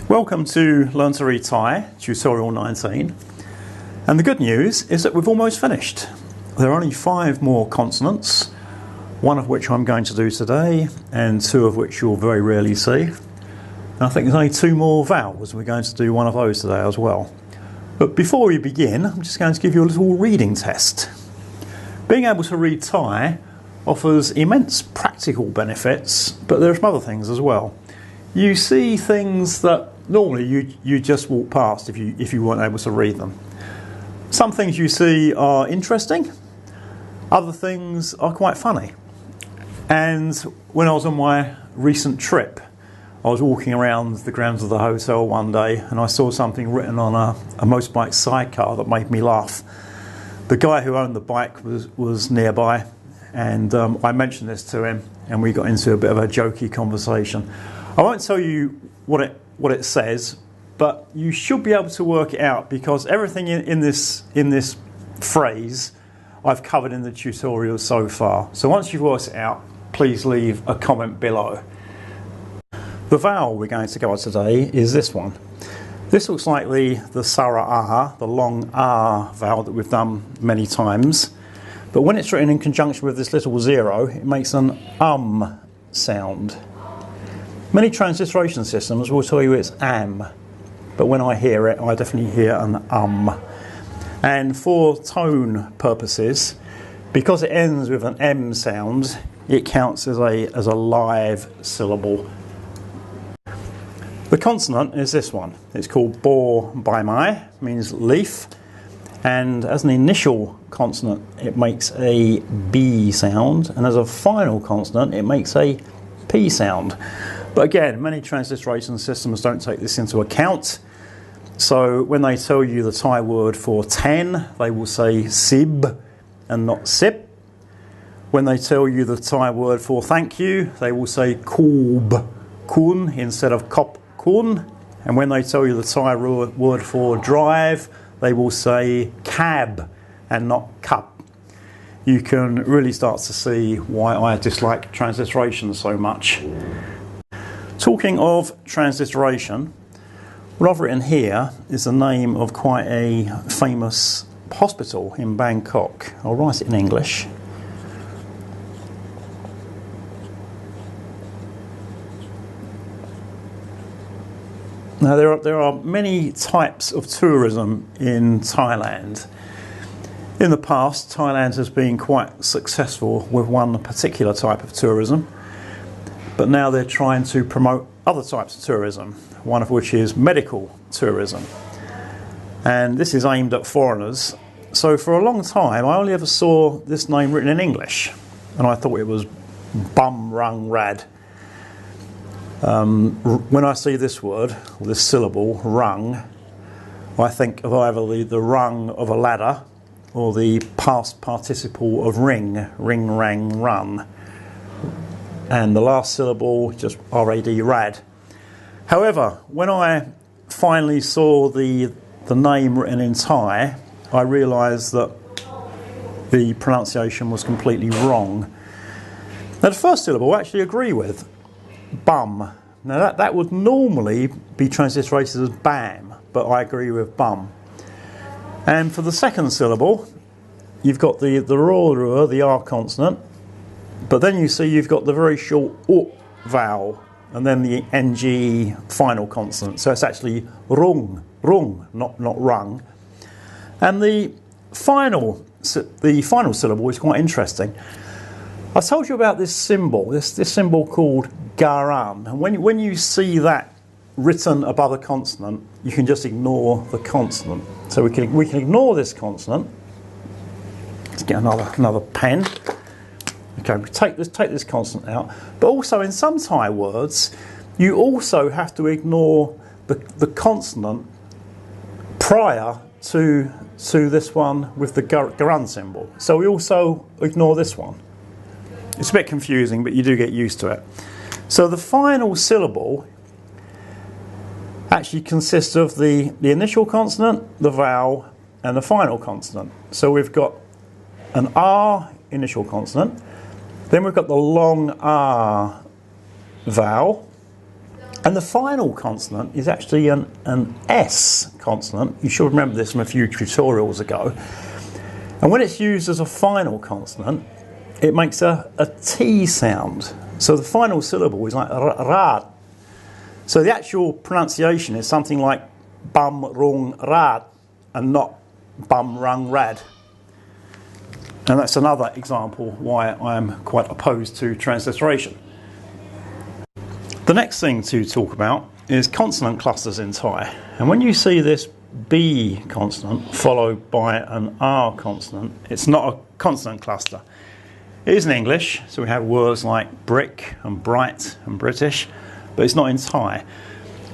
Welcome to Learn to Read Thai, tutorial 19. And the good news is that we've almost finished. There are only 5 more consonants, one of which I'm going to do today, and 2 of which you'll very rarely see. And I think there's only 2 more vowels. We're going to do one of those today as well. But before we begin, I'm just going to give you a little reading test. Being able to read Thai offers immense practical benefits, but there are some other things as well. You see things that normally you just walk past if you weren't able to read them. Some things you see are interesting, other things are quite funny. And when I was on my recent trip, I was walking around the grounds of the hotel one day and I saw something written on a motorbike sidecar that made me laugh. The guy who owned the bike was nearby, and I mentioned this to him and we got into a bit of a jokey conversation. I won't tell you what it says, but you should be able to work it out because everything in this phrase I've covered in the tutorial so far. So once you've worked it out, please leave a comment below. The vowel we're going to go at today is this one. This looks like the Sara R, the long R vowel that we've done many times. But when it's written in conjunction with this little 0, it makes an sound. Many transliteration systems will tell you it's am, but when I hear it, I definitely hear an And for tone purposes, because it ends with an M sound, it counts as a live syllable. The consonant is this one. It's called bo by mai, means leaf, and as an initial consonant, it makes a B sound, and as a final consonant, it makes a P sound. But again, many transliteration systems don't take this into account. So when they tell you the Thai word for 10, they will say sib and not sip. When they tell you the Thai word for thank you, they will say koob kun instead of kop kun. And when they tell you the Thai word for drive, they will say cab and not cup. You can really start to see why I dislike transliteration so much. Talking of transliteration, what I've written here is the name of quite a famous hospital in Bangkok. I'll write it in English. Now there are many types of tourism in Thailand. In the past, Thailand has been quite successful with one particular type of tourism. But now they're trying to promote other types of tourism, one of which is medical tourism. And this is aimed at foreigners. So for a long time, I only ever saw this name written in English, and I thought it was bum rung rad. When I see this word, or this syllable, rung, I think of either the rung of a ladder or the past participle of ring, rang, run. And the last syllable, just R-A-D, rad. However, when I finally saw the name written in Thai, I realised that the pronunciation was completely wrong. Now the first syllable I actually agree with, bum. Now that would normally be transliterated as bam, but I agree with bum. And for the second syllable, you've got the raw, the R consonant, but then you see you've got the very short U vowel and then the NG final consonant. So it's actually rung, not rung. And the final syllable is quite interesting. I told you about this symbol, this symbol called garam. And when you see that written above a consonant, you can just ignore the consonant. So we can ignore this consonant. Let's get another pen. Okay, we take this consonant out, but also in some Thai words, you also have to ignore the consonant prior to this one with the garun symbol. So we also ignore this one. It's a bit confusing, but you do get used to it. So the final syllable actually consists of the initial consonant, the vowel, and the final consonant. So we've got an R initial consonant, then we've got the long R vowel, And the final consonant is actually an S consonant. You should remember this from a few tutorials ago. And when it's used as a final consonant, it makes a T sound. So the final syllable is like rad. So the actual pronunciation is something like bum rung rad and not bum rung rad. And that's another example why I'm quite opposed to transliteration. The next thing to talk about is consonant clusters in Thai. And when you see this B consonant followed by an R consonant, it's not a consonant cluster. It is in English, so we have words like brick and bright and British, but it's not in Thai.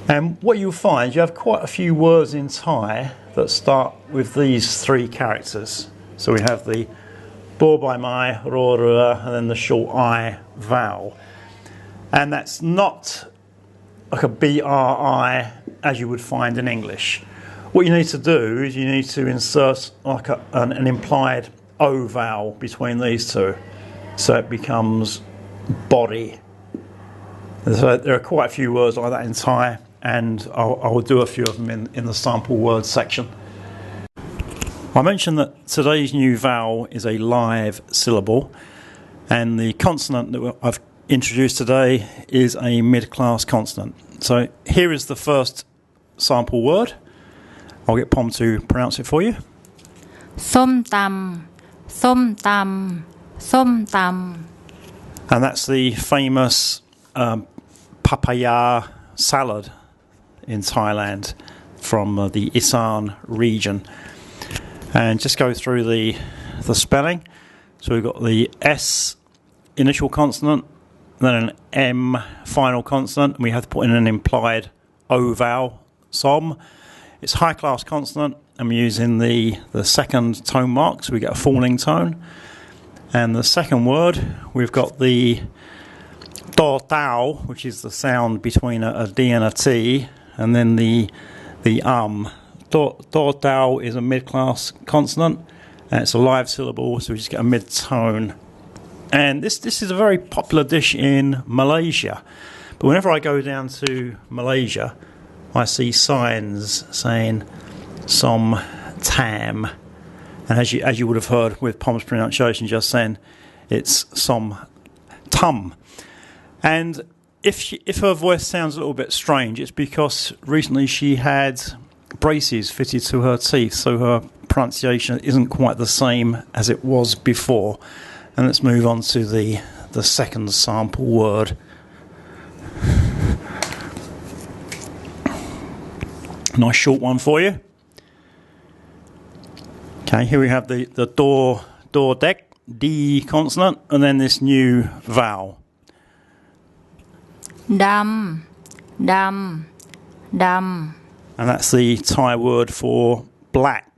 And what you'll find, you have quite a few words in Thai that start with these three characters. So we have the bo by mai, ro rua, and then the short I vowel. And that's not like a BRI as you would find in English. What you need to do is you need to insert like an implied O vowel between these two, so it becomes body. So there are quite a few words like that in Thai, and I will do a few of them in the sample words section. I mentioned that today's new vowel is a live syllable, and the consonant that I've introduced today is a mid-class consonant. So here is the first sample word. I'll get Pom to pronounce it for you. Som tam, som tam, som tam. And that's the famous papaya salad in Thailand from the Isan region. And just go through the spelling. So we've got the S initial consonant, then an M final consonant, and we have to put in an implied O vowel, som. It's high class consonant, and we're using the second tone mark, so we get a falling tone. And the second word, we've got the do tao, which is the sound between a D and a T, and then the Do tao is a mid-class consonant, and it's a live syllable, so we just get a mid-tone. And this is a very popular dish in Malaysia. But whenever I go down to Malaysia, I see signs saying som tam. And as you would have heard with Pom's pronunciation just then, it's som tum. And if her voice sounds a little bit strange, it's because recently she had braces fitted to her teeth, so her pronunciation isn't quite the same as it was before. And let's move on to the second sample word. Nice short one for you. Okay, here we have the door deck, D consonant, and then this new vowel. Dam, dam, dam. And that's the Thai word for black.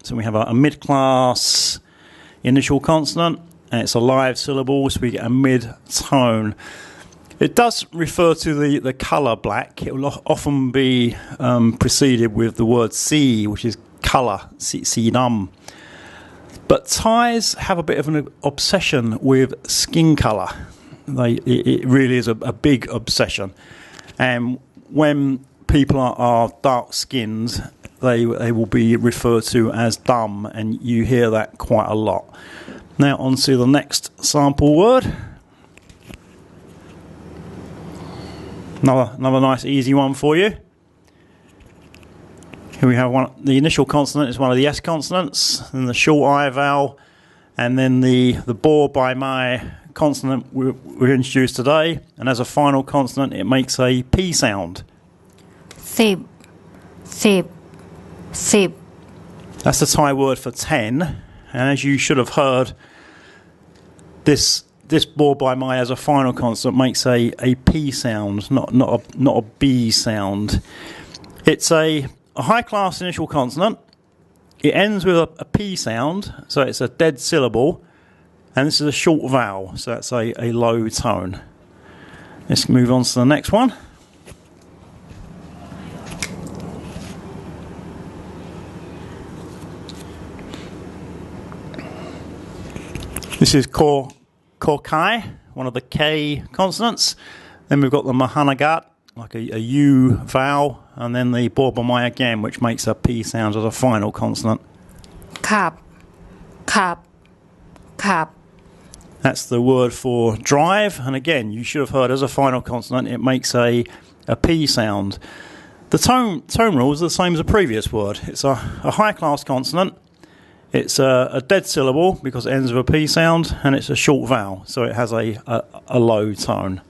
So we have a mid-class initial consonant, and it's a live syllable, so we get a mid-tone. It does refer to the colour black. It will often be preceded with the word si, which is colour, si nam. But Thais have a bit of an obsession with skin colour. It really is a big obsession. And when people are dark-skinned, they will be referred to as dum, and you hear that quite a lot. Now on to the next sample word. Another nice easy one for you. Here we have one. The initial consonant is one of the S consonants, then the short I vowel, and then the bo by my consonant we introduced today. And as a final consonant, it makes a P sound. Sip, sip, sip. That's the Thai word for 10. And as you should have heard, this bo by my as a final consonant makes a P sound, not a B sound. It's a high class initial consonant. It ends with a P sound, so it's a dead syllable, and this is a short vowel, so that's a low tone. Let's move on to the next one. This is ko kai, one of the K consonants. Then we've got the mahanagat like a U vowel, and then the borbomai again, which makes a P sound as a final consonant. ขับขับขับ That's the word for drive, and again, you should have heard as a final consonant, it makes a P sound. The tone rules are the same as the previous word. It's a high-class consonant. It's a dead syllable because it ends with a P sound, and it's a short vowel, so it has a low tone.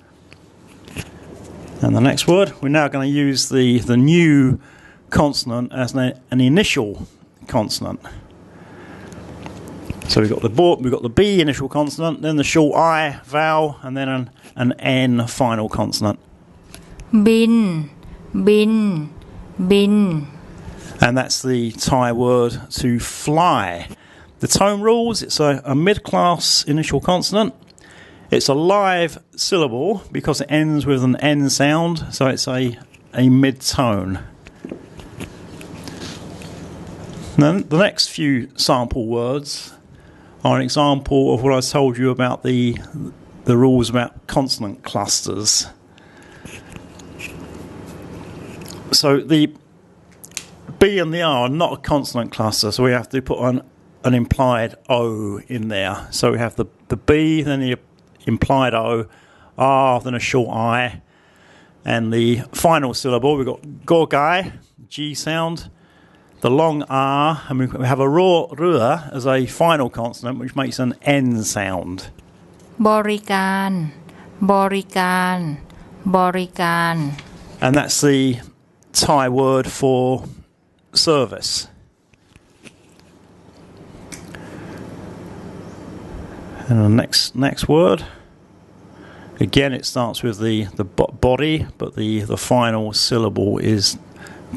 And the next word, we're now going to use the new consonant as an initial consonant. So we've got the B initial consonant, then the short I vowel, and then an N final consonant. บินบินบิน And that's the Thai word to fly. The tone rules, it's a mid-class initial consonant. It's a live syllable because it ends with an N sound, so it's a mid-tone. Then the next few sample words are an example of what I told you about the rules about consonant clusters. So the B and the R are not a consonant cluster, so we have to put an implied O in there. So we have the B, then the implied O, R, then a short I, and the final syllable, we've got gogai, G sound, the long R, and we have a rua as a final consonant, which makes an N sound. บริการบริการบริการ And that's the Thai word for service. And the next word, again it starts with the body, but the final syllable is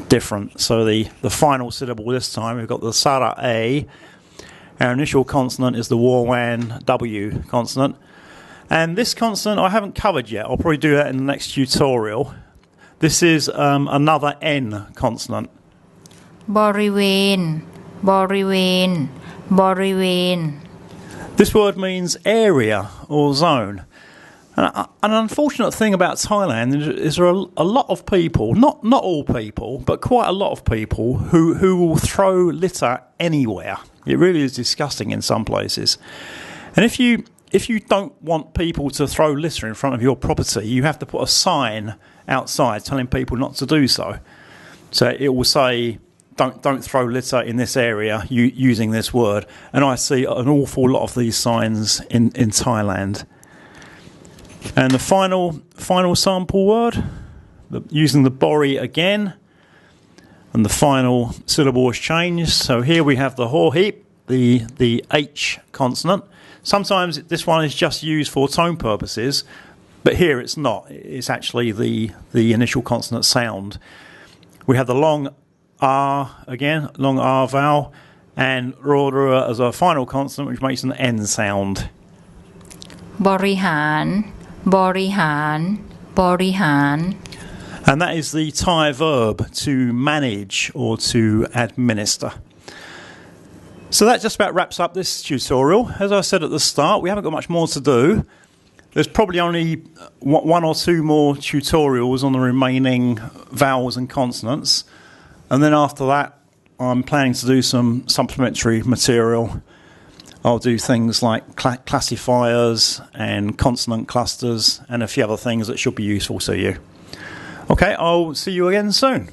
different. So the final syllable this time, we've got the Sara A. Our initial consonant is the Warwan W consonant. And this consonant I haven't covered yet. I'll probably do that in the next tutorial. This is another N consonant. บริเวณบริเวณบริเวณ This word means area or zone. And an unfortunate thing about Thailand is there are a lot of people, not all people, but quite a lot of people who will throw litter anywhere. It really is disgusting in some places. And if you don't want people to throw litter in front of your property, you have to put a sign outside telling people not to do so. So it will say, don't throw litter in this area using this word. And I see an awful lot of these signs in Thailand. And the final sample word, using the bori again, and the final syllable has changed. So here we have the hor heap, the H consonant. Sometimes this one is just used for tone purposes, but here it's not. It's actually the initial consonant sound. We have the long R again, long R vowel, and rora as a final consonant, which makes an N sound. บริหารบริหารบริหาร And that is the Thai verb to manage or to administer. So that just about wraps up this tutorial. As I said at the start, we haven't got much more to do. There's probably only one or two more tutorials on the remaining vowels and consonants. And then after that, I'm planning to do some supplementary material. I'll do things like classifiers and consonant clusters and a few other things that should be useful to you. Okay, I'll see you again soon.